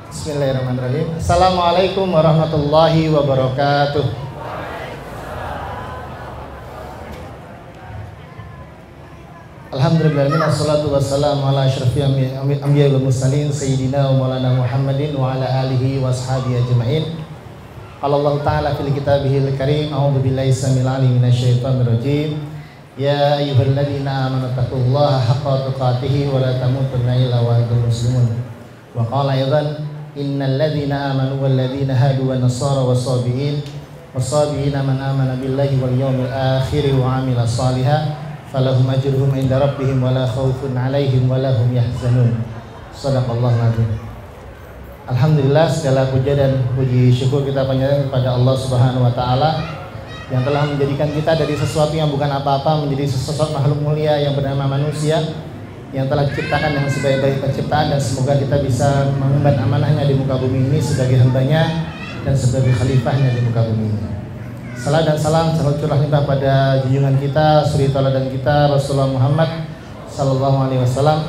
Bismillahirrahmanirrahim. Assalamualaikum warahmatullahi wabarakatuh. Alhamdulillahirabbil alamin, wassalatu wassalamu ala asyrafil anbiya'i wal mursalin sayyidina wa maulana Muhammadin wa ala alihi washabihi ajmain. Qala Allah ta'ala fil kitabihil karim, a'udzu billahi samil alim minasyaitonir rajim. Ya ayyuhalladzina amanu taqullaha haqqa tuqatih wa la tamutunna illa wa antum muslimun. Wa qala aidan innal ladzina amanu wal ladzina hadu wan nasara was-sabiin was-sabiina man amana billahi wal yawmil akhir wa 'amila shalihan falahum ajruhum 'inda rabbihim wa la khaufun 'alaihim wa la hum yahzanun. Shadaqallahul 'azim. Alhamdulillah, segala puja dan puji syukur kita panjatkan kepada Allah Subhanahu wa taala yang telah menjadikan kita dari sesuatu yang bukan apa-apa menjadi sesosok makhluk mulia yang bernama manusia, yang telah diciptakan dengan sebaik-baik penciptaan, dan semoga kita bisa mengemban amanahnya di muka bumi ini sebagai hambanya dan sebagai khalifahnya di muka bumi ini. Salam dan salam serta curah limpah pada junjungan kita, suri tauladan kita, Rasulullah Muhammad sallallahu alaihi wasallam,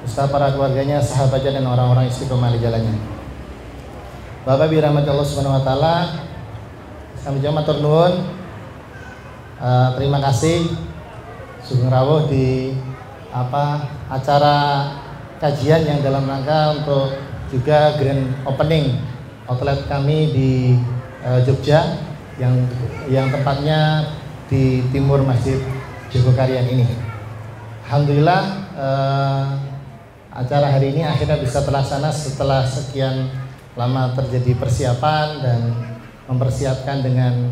beserta para keluarganya, sahabatnya, dan orang-orang istiqomah di jalannya. Bapak bi rahmat Allah Subhanahu wa taala, kami matur nuwun, terima kasih sugeng rawuh di acara kajian yang dalam rangka untuk juga grand opening outlet kami di Jogja yang tempatnya di timur Masjid Jogokarian ini. Alhamdulillah, acara hari ini akhirnya bisa terlaksana setelah sekian lama terjadi persiapan dan mempersiapkan dengan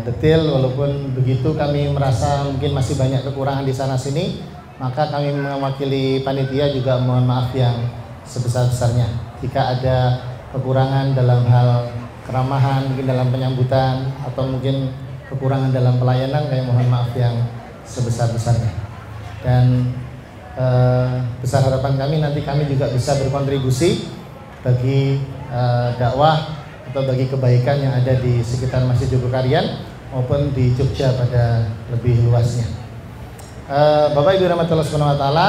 detail. Walaupun begitu kami merasa mungkin masih banyak kekurangan di sana sini, maka kami mewakili panitia juga mohon maaf yang sebesar-besarnya. Jika ada kekurangan dalam hal keramahan, mungkin dalam penyambutan, atau mungkin kekurangan dalam pelayanan, kami mohon maaf yang sebesar-besarnya. Dan besar harapan kami nanti kami juga bisa berkontribusi bagi dakwah atau bagi kebaikan yang ada di sekitar Masjid Jogokarian maupun di Jogja pada lebih luasnya. Bapak Ibu rahmatullah subhanahu wa ta'ala,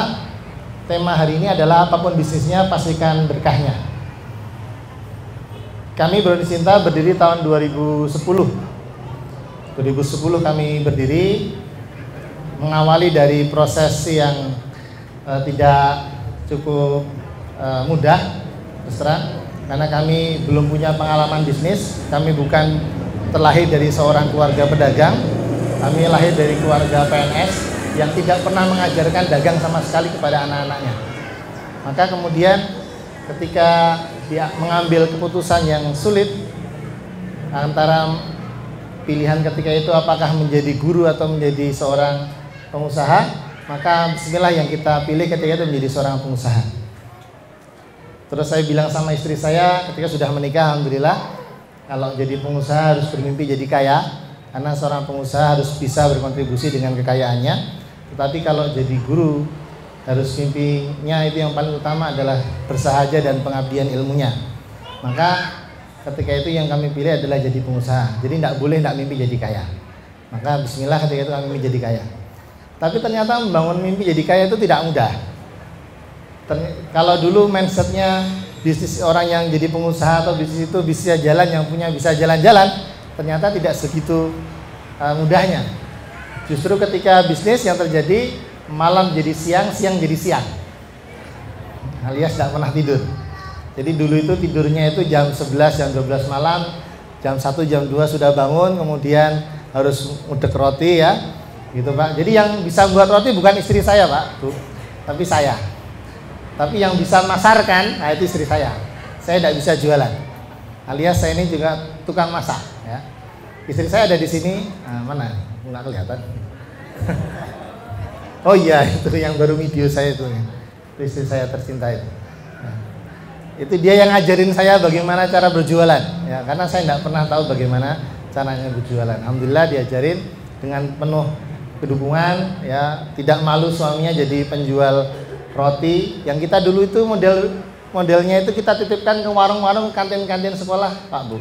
tema hari ini adalah apapun bisnisnya pastikan berkahnya. Kami Brownies Cinta berdiri tahun 2010 kami berdiri, mengawali dari proses yang tidak cukup mudah, terus terang, karena kami belum punya pengalaman bisnis. Kami bukan terlahir dari seorang keluarga pedagang, kami lahir dari keluarga PNS yang tidak pernah mengajarkan dagang sama sekali kepada anak-anaknya. Maka kemudian ketika dia mengambil keputusan yang sulit antara pilihan ketika itu apakah menjadi guru atau menjadi seorang pengusaha, maka bismillah yang kita pilih ketika itu menjadi seorang pengusaha. Terus saya bilang sama istri saya ketika sudah menikah, alhamdulillah, kalau jadi pengusaha harus bermimpi jadi kaya, karena seorang pengusaha harus bisa berkontribusi dengan kekayaannya. Tetapi kalau jadi guru, harus mimpinya itu yang paling utama adalah bersahaja dan pengabdian ilmunya. Maka ketika itu yang kami pilih adalah jadi pengusaha. Jadi tidak boleh tidak mimpi jadi kaya. Maka bismillah ketika itu kami mimpi jadi kaya. Tapi ternyata membangun mimpi jadi kaya itu tidak mudah. Kalau dulu mindsetnya bisnis orang yang jadi pengusaha atau bisnis itu bisa jalan, yang punya bisa jalan-jalan, ternyata tidak segitu mudahnya. Justru ketika bisnis yang terjadi malam jadi siang, siang jadi siang, alias tidak pernah tidur. Jadi dulu itu tidurnya itu jam 11, jam 12 malam, jam 1, jam 2 sudah bangun, kemudian harus ngudek roti ya, gitu Pak. Jadi yang bisa buat roti bukan istri saya Pak, Bu, tapi saya. Tapi yang bisa masarkan, nah itu istri saya. Saya tidak bisa jualan, alias saya ini juga tukang masak ya. Istri saya ada di sini, mana? Nggak kelihatan. Oh iya, itu yang baru video saya itu istri saya tercinta itu. Nah, itu dia yang ngajarin saya bagaimana cara berjualan ya, karena saya tidak pernah tahu bagaimana caranya berjualan. Alhamdulillah diajarin dengan penuh kedukungan ya, tidak malu suaminya jadi penjual roti. Yang kita dulu itu modelnya itu kita titipkan ke warung-warung, kantin-kantin sekolah Pak Bu.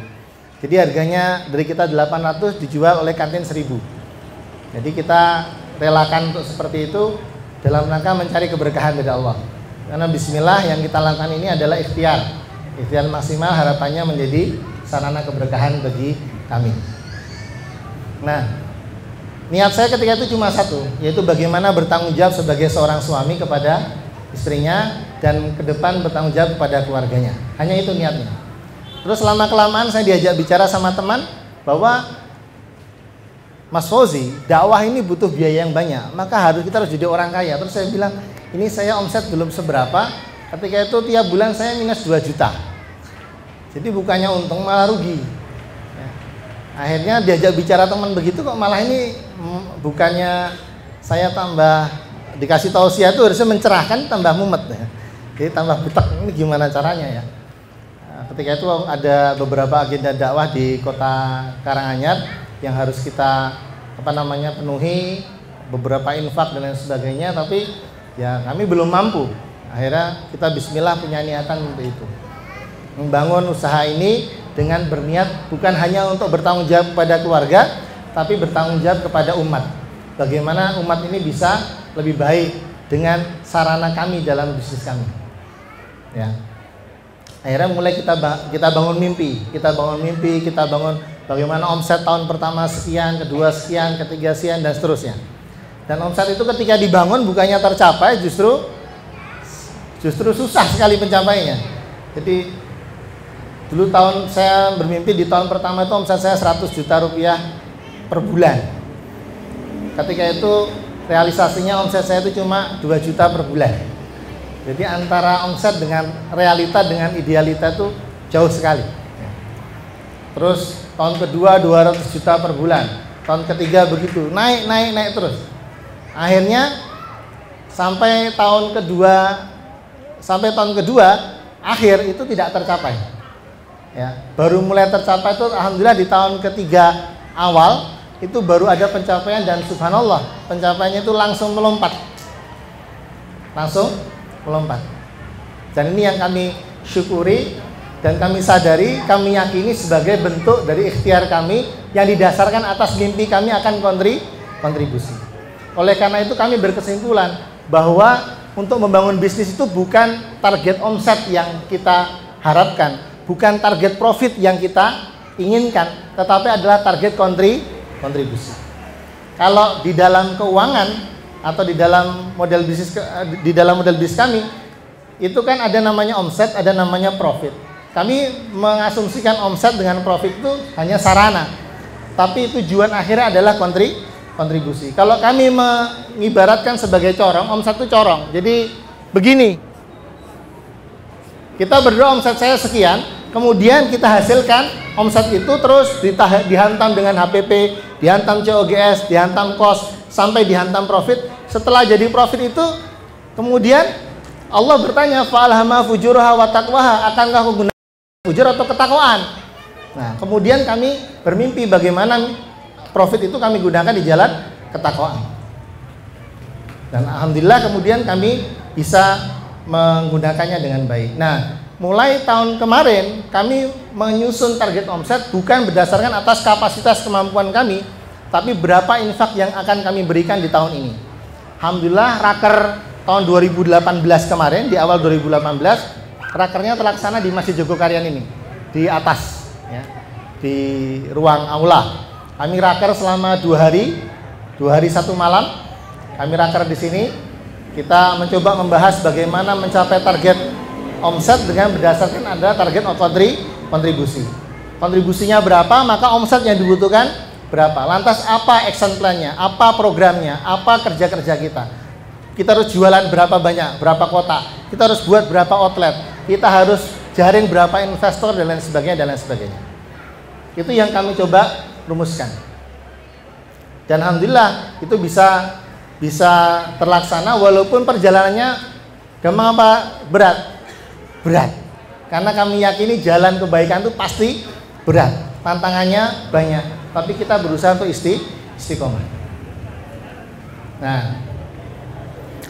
Jadi harganya dari kita 800 dijual oleh kantin 1000. Jadi kita relakan untuk seperti itu dalam rangka mencari keberkahan dari Allah. Karena bismillah yang kita lakukan ini adalah ikhtiar. Ikhtiar maksimal harapannya menjadi sarana keberkahan bagi kami. Nah, niat saya ketika itu cuma satu, yaitu bagaimana bertanggung jawab sebagai seorang suami kepada istrinya dan ke depan bertanggung jawab kepada keluarganya. Hanya itu niatnya. Terus lama-kelamaan saya diajak bicara sama teman bahwa Mas Fauzi, dakwah ini butuh biaya yang banyak, maka kita harus jadi orang kaya. Terus saya bilang, ini saya omset belum seberapa, ketika itu tiap bulan saya minus 2 juta. Jadi bukannya untung malah rugi. Ya. Akhirnya diajak bicara teman begitu kok malah ini bukannya saya tambah dikasih tausiah itu harusnya mencerahkan, tambah mumet ya. Jadi tambah butek, ini gimana caranya ya. Nah, ketika itu ada beberapa agenda dakwah di kota Karanganyar yang harus kita penuhi, beberapa infak dan lain sebagainya, tapi ya kami belum mampu. Akhirnya kita bismillah punya niatan untuk itu, membangun usaha ini dengan berniat bukan hanya untuk bertanggung jawab kepada keluarga, tapi bertanggung jawab kepada umat. Bagaimana umat ini bisa lebih baik dengan sarana kami dalam bisnis kami ya. Akhirnya mulai kita bangun mimpi, kita bangun bagaimana omset tahun pertama sekian, kedua sekian, ketiga sekian, dan seterusnya. Dan omset itu ketika dibangun bukannya tercapai, justru susah sekali pencapaiannya. Jadi dulu saya bermimpi di tahun pertama itu omset saya 100 juta rupiah per bulan. Ketika itu realisasinya omset saya itu cuma 2 juta per bulan. Jadi antara omset dengan realita dengan idealita itu jauh sekali. Terus tahun kedua 200 juta per bulan, tahun ketiga begitu, naik terus. Akhirnya sampai tahun kedua akhir itu tidak tercapai. Ya, baru mulai tercapai itu alhamdulillah di tahun ketiga awal itu baru ada pencapaian dan subhanallah pencapaiannya itu langsung melompat. Dan ini yang kami syukuri dan kami sadari, kami yakini sebagai bentuk dari ikhtiar kami yang didasarkan atas mimpi kami akan kontribusi. Oleh karena itu kami berkesimpulan bahwa untuk membangun bisnis itu bukan target omset yang kita harapkan, bukan target profit yang kita inginkan, tetapi adalah target kontribusi. Kalau di dalam keuangan atau di dalam model bisnis kami itu kan ada namanya omset, ada namanya profit. Kami mengasumsikan omset dengan profit itu hanya sarana, tapi tujuan akhirnya adalah kontribusi. Kalau kami mengibaratkan sebagai corong, omset itu corong. Jadi begini, kita berdoa omset saya sekian, kemudian kita hasilkan omset itu terus dihantam dengan HPP, dihantam COGS, dihantam cost, sampai dihantam profit. Setelah jadi profit itu, kemudian Allah bertanya, fa'alhama fujuraha wa taqwaha, akankah aku gunakan fujur atau ketakwaan? Nah, kemudian kami bermimpi bagaimana profit itu kami gunakan di jalan ketakwaan. Dan alhamdulillah kemudian kami bisa menggunakannya dengan baik. Nah, mulai tahun kemarin kami menyusun target omset bukan berdasarkan atas kapasitas kemampuan kami, tapi berapa infak yang akan kami berikan di tahun ini. Alhamdulillah raker tahun 2018 kemarin, di awal 2018, rakernya terlaksana di Masjid Jogokarian ini, di atas ya, di ruang aula. Kami raker selama 2 hari 1 malam. Kami raker di sini. Kita mencoba membahas bagaimana mencapai target omset dengan berdasarkan ada target kontribusi. Kontribusinya berapa, maka omset yang dibutuhkan berapa. Lantas apa action plan-nya, apa programnya, apa kerja-kerja kita. Kita harus jualan berapa banyak, berapa kota. Kita harus buat berapa outlet. Kita harus jaring berapa investor dan lain sebagainya. Itu yang kami coba rumuskan. Dan alhamdulillah itu bisa terlaksana walaupun perjalanannya gampang apa berat. Karena kami yakini jalan kebaikan itu pasti berat, tantangannya banyak, tapi kita berusaha untuk istiqomah. Nah,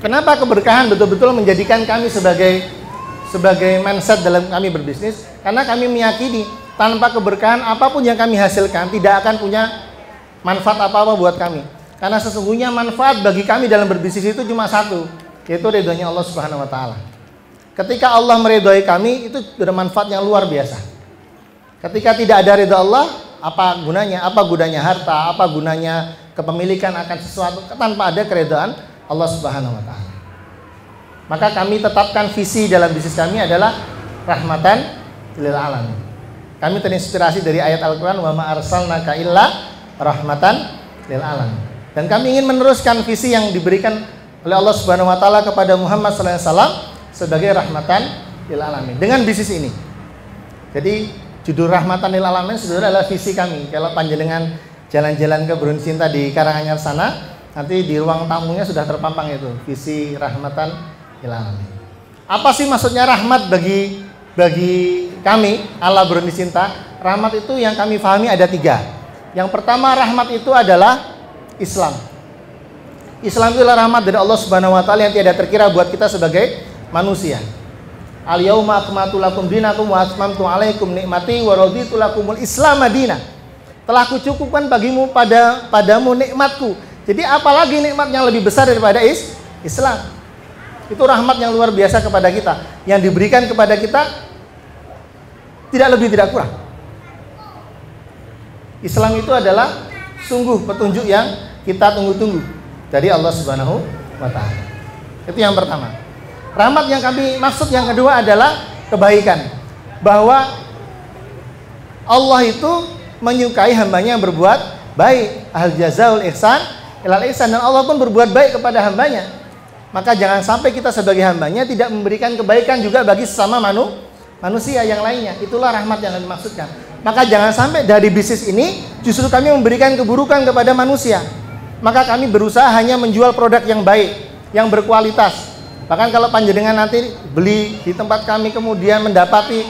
kenapa keberkahan betul-betul menjadikan kami sebagai mindset dalam kami berbisnis? Karena kami meyakini tanpa keberkahan apapun yang kami hasilkan tidak akan punya manfaat apa-apa buat kami. Karena sesungguhnya manfaat bagi kami dalam berbisnis itu cuma satu, yaitu ridhonya Allah Subhanahu wa taala. Ketika Allah meridhoi kami, itu bermanfaat yang luar biasa. Ketika tidak ada ridha Allah, apa gunanya? Apa gunanya harta? Apa gunanya kepemilikan akan sesuatu tanpa ada keridhaan Allah Subhanahu wa taala? Maka kami tetapkan visi dalam bisnis kami adalah rahmatan lil alamin. Kami terinspirasi dari ayat Al-Qur'an, wa ma arsalnaka illa rahmatan lil alamin. Dan kami ingin meneruskan visi yang diberikan oleh Allah Subhanahu wa taala kepada Muhammad sallallahu alaihi wasallam sebagai rahmatan lil alamin dengan bisnis ini. Jadi judul rahmatan lil alamin sebenarnya adalah visi kami. Kalau panjenengan jalan-jalan ke Brun Cinta di Karanganyar sana, nanti di ruang tamunya sudah terpampang itu visi rahmatan lil alamin. Apa sih maksudnya rahmat bagi kami ala Brun Cinta? Rahmat itu yang kami pahami ada 3. Yang pertama, rahmat itu adalah Islam. Islam itu adalah rahmat dari Allah Subhanahu wa taala yang tiada terkira buat kita sebagai manusia. Al-yauma akmaltu lakum dinakum wa atmamtu alaikum nikmati wa raditu lakumul Islam madinah. Telah kucukupkan bagimu padamu nikmatku. Jadi apalagi nikmat yang lebih besar daripada Islam? Itu rahmat yang luar biasa kepada kita, yang diberikan kepada kita tidak lebih tidak kurang. Islam itu adalah sungguh petunjuk yang kita tunggu-tunggu dari Allah Subhanahu wa taala. Itu yang pertama. Rahmat yang kami maksud yang kedua adalah kebaikan. Bahwa Allah itu menyukai hambanya yang berbuat baik. Al jazaul ihsan ilal ihsan, dan Allah pun berbuat baik kepada hambanya. Maka jangan sampai kita sebagai hambanya tidak memberikan kebaikan juga bagi sesama manusia yang lainnya. Itulah rahmat yang kami maksudkan. Maka jangan sampai dari bisnis ini justru kami memberikan keburukan kepada manusia. Maka kami berusaha hanya menjual produk yang baik, yang berkualitas. Bahkan kalau panjenengan nanti beli di tempat kami kemudian mendapati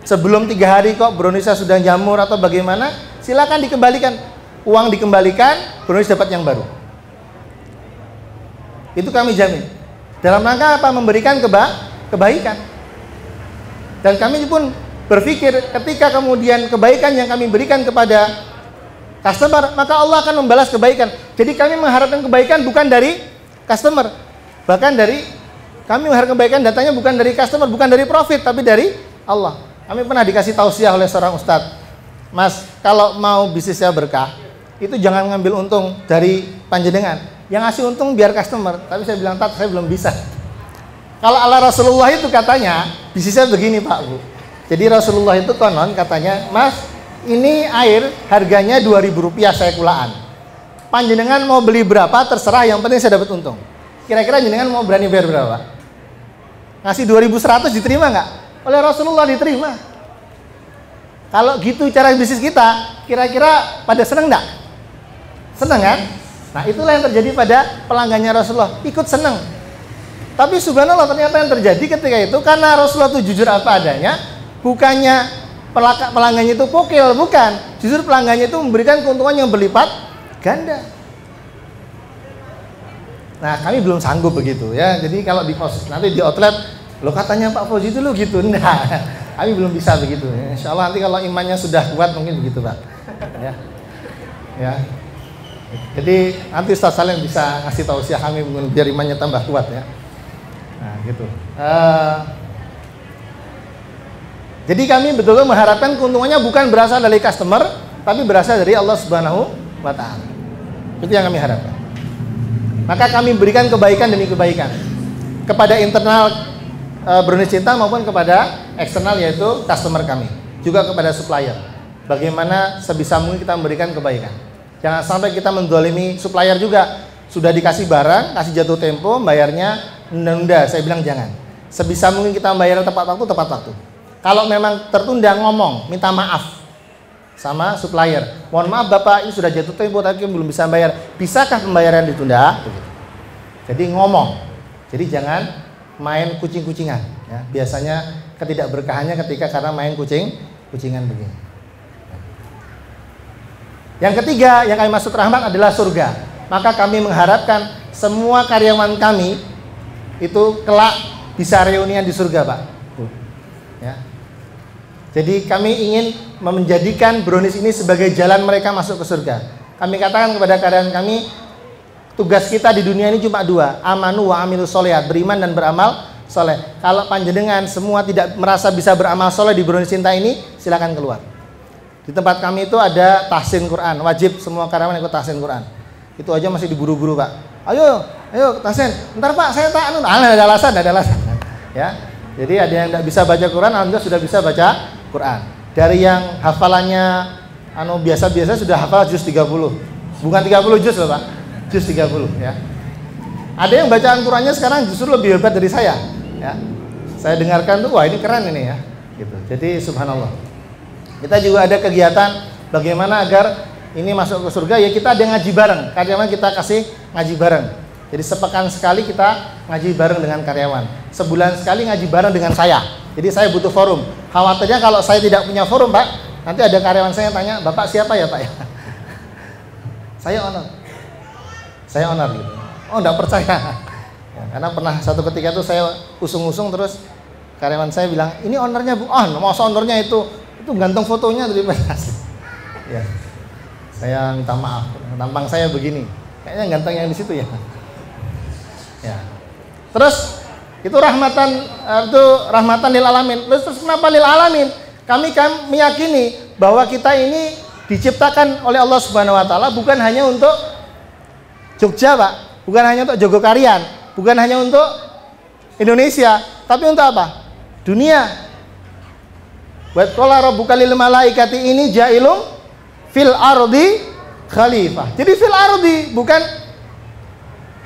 sebelum 3 hari kok browniesnya sudah jamur atau bagaimana, silakan dikembalikan. Uang dikembalikan, brownies dapat yang baru. Itu kami jamin. Dalam rangka apa? Memberikan kebaikan. Dan kami pun berpikir ketika kemudian kebaikan yang kami berikan kepada customer, maka Allah akan membalas kebaikan. Jadi kami mengharapkan kebaikan bukan dari customer, bahkan dari kami mengharapkan kebaikan datanya bukan dari customer, bukan dari profit, tapi dari Allah. Kami pernah dikasih tausiah oleh seorang ustadz, Mas, kalau mau bisnisnya berkah, itu jangan ngambil untung dari panjenengan, yang ngasih untung biar customer. Tapi saya bilang, Tat, saya belum bisa. Kalau ala Rasulullah itu katanya bisnisnya begini Pak Bu. Jadi Rasulullah itu konon katanya, Mas, ini air harganya Rp2.000 saya kulaan. Panjenengan mau beli berapa terserah, yang penting saya dapat untung. Kira-kira jenengan mau berani bayar berapa? Ngasih 2.100 diterima nggak? Oleh Rasulullah diterima. Kalau gitu cara bisnis kita, kira-kira pada seneng nggak? Seneng kan? Nah itulah yang terjadi pada pelanggannya Rasulullah, ikut seneng. Tapi subhanallah ternyata yang terjadi ketika itu karena Rasulullah itu jujur apa adanya. Bukannya pelanggannya itu pokil, bukan. Justru pelanggannya itu memberikan keuntungan yang berlipat ganda. Nah, kami belum sanggup begitu ya. Jadi kalau nanti di outlet, lo katanya Pak Fauzi itu lo gitu. Nah, kami belum bisa begitu. Insya Allah nanti kalau imannya sudah kuat mungkin begitu Pak. Ya. Jadi nanti Ustaz Salim bisa ngasih tausiah kami biar imannya tambah kuat ya. Nah, gitu. Jadi kami betul-betul mengharapkan keuntungannya bukan berasal dari customer, tapi berasal dari Allah Subhanahu wa taala. Itu yang kami harapkan. Maka kami berikan kebaikan demi kebaikan kepada internal Brownies Cinta maupun kepada eksternal yaitu customer kami, juga kepada supplier. Bagaimana sebisa mungkin kita memberikan kebaikan. Jangan sampai kita mendolimi supplier juga. Sudah dikasih barang, kasih jatuh tempo, bayarnya nunda. Saya bilang jangan. Sebisa mungkin kita membayar tepat waktu. Kalau memang tertunda ngomong, minta maaf sama supplier. Mohon maaf Bapak, ini sudah jatuh tempo tapi belum bisa bayar. Bisakah pembayaran ditunda? Jadi ngomong. Jadi jangan main kucing-kucingan. Ya. Biasanya ketidakberkahannya ketika karena main kucing-kucingan begini. Yang ketiga yang kami maksud rahmat adalah surga. Maka kami mengharapkan semua karyawan kami itu kelak bisa reunian di surga Pak. Ya. Jadi kami ingin menjadikan Brownies ini sebagai jalan mereka masuk ke surga. Kami katakan kepada karyawan kami, tugas kita di dunia ini cuma 2, amanu wa amilus sholihat, beriman dan beramal soleh. Kalau panjenengan semua tidak merasa bisa beramal soleh di bulan cinta ini, silakan keluar. Di tempat kami itu ada tahsin Quran, wajib semua karyawan ikut tahsin Quran. Itu aja masih diburu-buru, Pak. Ayo tahsin. Bentar Pak, saya tak ada alasan. Ya. Jadi ada yang tidak bisa baca Quran, alhamdulillah sudah bisa baca Quran. Dari yang hafalannya biasa-biasa sudah hafal juz 30. Bukan 30 juz loh, Pak. Juz 30 ya. Ada yang bacaan Qurannya sekarang justru lebih hebat dari saya, ya. Saya dengarkan tuh, wah ini keren ini ya. Gitu. Jadi subhanallah. Kita juga ada kegiatan bagaimana agar ini masuk ke surga, ya kita ada ngaji bareng. Karyawan kita kasih ngaji bareng. Jadi sepekan sekali kita ngaji bareng dengan karyawan. Sebulan sekali ngaji bareng dengan saya. Jadi saya butuh forum. Khawatirnya kalau saya tidak punya forum, Pak, nanti ada karyawan saya yang tanya, Bapak siapa ya, Pak ya? Saya owner gitu. Oh, enggak percaya. Ya, karena pernah satu ketika itu saya usung-usung terus karyawan saya bilang, "Ini ownernya, Bu." "Ah, masa ownernya itu gantung fotonya dari asli." Ya. Saya minta maaf, tampang saya begini. Kayaknya ganteng yang di situ ya. Ya. Terus itu rahmatan lil alamin. Terus kenapa lil alamin? Kami meyakini bahwa kita ini diciptakan oleh Allah Subhanahu wa taala bukan hanya untuk Jogja, Pak. Bukan hanya untuk Jogokarian, bukan hanya untuk Indonesia, tapi untuk apa? Dunia. Wa qala rabbuka lil malaikati ini ja'ilum fil ardi khalifah. Jadi fil ardi bukan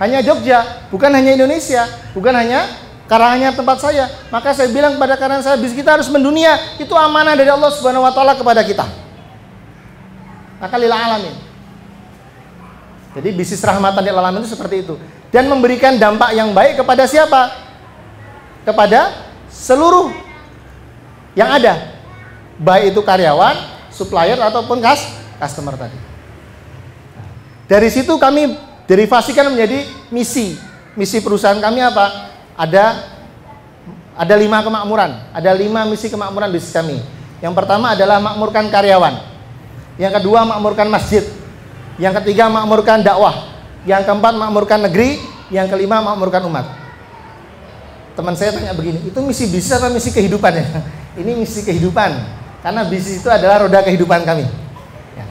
hanya Jogja, bukan hanya Indonesia, bukan hanya Karanganyar tempat saya. Maka saya bilang kepada karyawan saya, bis kita harus mendunia. Itu amanah dari Allah Subhanahu wa taala kepada kita. Maka lil alamin. Jadi bisnis rahmatan lil alamin itu seperti itu. Dan memberikan dampak yang baik kepada siapa? Kepada seluruh yang ada. Baik itu karyawan, supplier ataupun customer tadi. Dari situ kami derivasikan menjadi misi. Misi perusahaan kami apa? Ada 5 kemakmuran. Ada 5 misi kemakmuran bisnis kami. Yang pertama adalah makmurkan karyawan. Yang kedua makmurkan masjid. Yang ketiga makmurkan dakwah. Yang keempat makmurkan negeri. Yang kelima makmurkan umat. Teman saya tanya begini, itu misi bisnis apa misi kehidupan ya? Ini misi kehidupan. Karena bisnis itu adalah roda kehidupan kami ya.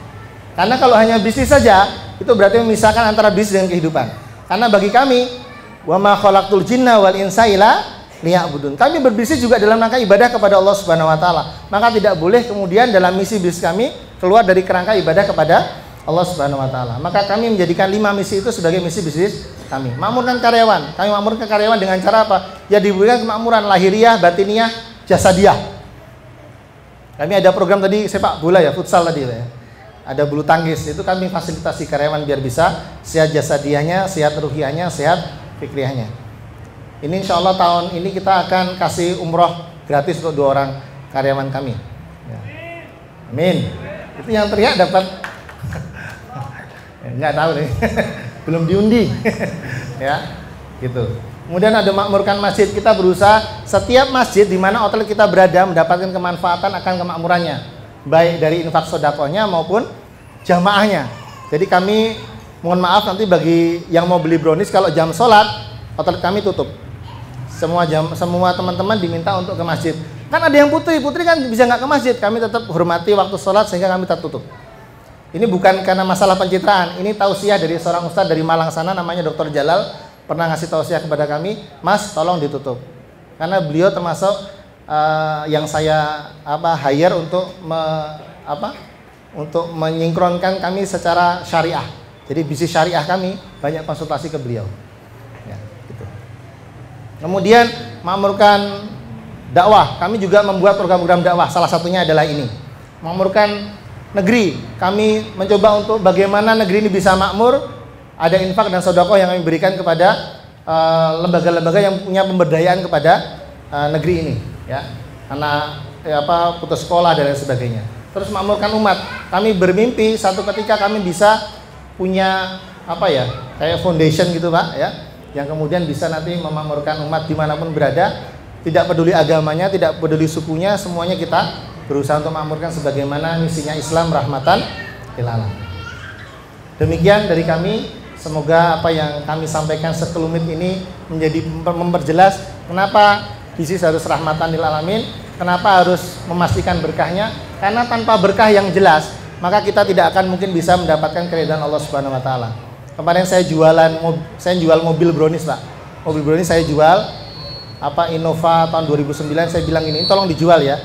Karena kalau hanya bisnis saja, itu berarti memisahkan antara bisnis dan kehidupan. Karena bagi kami, wa ma khalaqtul jinna wal insa illa liya'budun. Kami berbisnis juga dalam rangka ibadah kepada Allah Subhanahu wa taala. Maka tidak boleh kemudian dalam misi bisnis kami keluar dari kerangka ibadah kepada Allah Subhanahu wa taala. Maka kami menjadikan 5 misi itu sebagai misi bisnis kami. Makmurkan karyawan. Kami makmurkan karyawan dengan cara apa? Ya diberikan kemakmuran lahiriah, batiniah, jasadiah. Kami ada program tadi sepak bola ya, futsal tadi ya. Ada bulu tangkis, itu kami fasilitasi karyawan biar bisa sehat jasadiahnya, sehat ruhiyahnya, sehat fikriyahnya. Ini insya Allah tahun ini kita akan kasih umroh gratis untuk 2 orang karyawan kami. Ya. Amin. Itu yang teriak dapat. Nggak tahu nih. Belum diundi. Ya, gitu. Kemudian ada makmurkan masjid. Kita berusaha setiap masjid di mana outlet kita berada mendapatkan kemanfaatan akan kemakmurannya, baik dari infak sedekahnya maupun jamaahnya. Jadi kami mohon maaf nanti bagi yang mau beli brownies, kalau jam sholat outlet kami tutup. Semua teman-teman diminta untuk ke masjid. Kan ada yang putri kan bisa nggak ke masjid. Kami tetap hormati waktu sholat sehingga kami tetap tutup. Ini bukan karena masalah pencitraan. Ini tausiah dari seorang ustadz dari Malang sana, namanya Dr. Jalal, pernah ngasih tausiah kepada kami, Mas tolong ditutup. Karena beliau termasuk yang saya hire untuk untuk menyinkronkan kami secara syariah. Jadi bisnis syariah kami banyak konsultasi ke beliau. Ya, gitu. Kemudian makmurkan dakwah. Kami juga membuat program-program dakwah. Salah satunya adalah ini. Makmurkan negeri. Kami mencoba untuk bagaimana negeri ini bisa makmur. Ada infak dan sedekah yang kami berikan kepada lembaga-lembaga yang punya pemberdayaan kepada negeri ini, ya. Anak putus sekolah dan lain sebagainya. Terus makmurkan umat. Kami bermimpi satu ketika kami bisa punya kayak foundation gitu, Pak, ya, yang kemudian bisa nanti memakmurkan umat dimanapun berada, tidak peduli agamanya, tidak peduli sukunya, semuanya kita berusaha untuk memakmurkan sebagaimana misinya Islam rahmatan lil alamin. Demikian dari kami. Semoga apa yang kami sampaikan sekelumit ini menjadi memperjelas Kenapa bisnis harus rahmatan lil alamin? Kenapa harus memastikan berkahnya? Karena tanpa berkah yang jelas, maka kita tidak akan mungkin bisa mendapatkan keridhaan Allah Subhanahu wa taala. Kemarin saya jual mobil brownies, Pak. Mobil brownies saya jual Innova tahun 2009, saya bilang ini tolong dijual ya.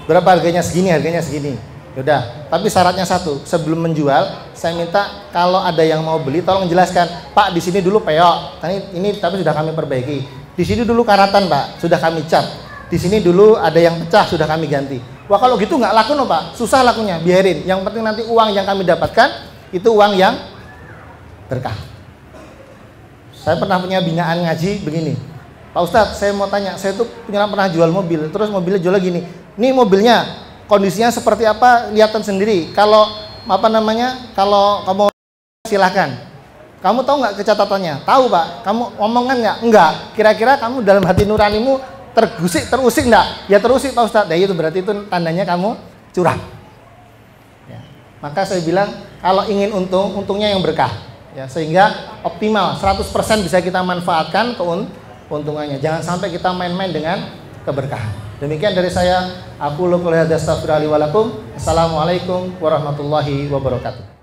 Berapa harganya? Segini, harganya segini. Yaudah, tapi syaratnya satu, sebelum menjual saya minta kalau ada yang mau beli tolong jelaskan, Pak di sini dulu peok, ini tapi sudah kami perbaiki. Di sini dulu karatan Pak, sudah kami cat. Di sini dulu ada yang pecah, sudah kami ganti. Wah kalau gitu nggak laku no Pak, susah lakunya, biarin. Yang penting nanti uang yang kami dapatkan itu uang yang berkah. Saya pernah punya binaan ngaji begini, Pak Ustadz saya mau tanya, saya tuh pernah jual mobil, terus mobilnya jual gini, ini mobilnya kondisinya seperti apa, lihatan sendiri. Kalau kalau kamu silahkan. Kamu tahu nggak kecatatannya? Tahu Pak. Kamu omongan nggak? Enggak. Kira-kira kamu dalam hati nuranimu terusik nggak? Ya terusik Pak Ustadz. Ya itu berarti itu tandanya kamu curang. Ya. Maka saya bilang kalau ingin untung, untungnya yang berkah. Ya, sehingga optimal 100% bisa kita manfaatkan keuntungannya. Jangan sampai kita main-main dengan keberkahan. Demikian dari saya. Aku qouli hadza astaghfirullahi wa lakum. Assalamualaikum warahmatullahi wabarakatuh.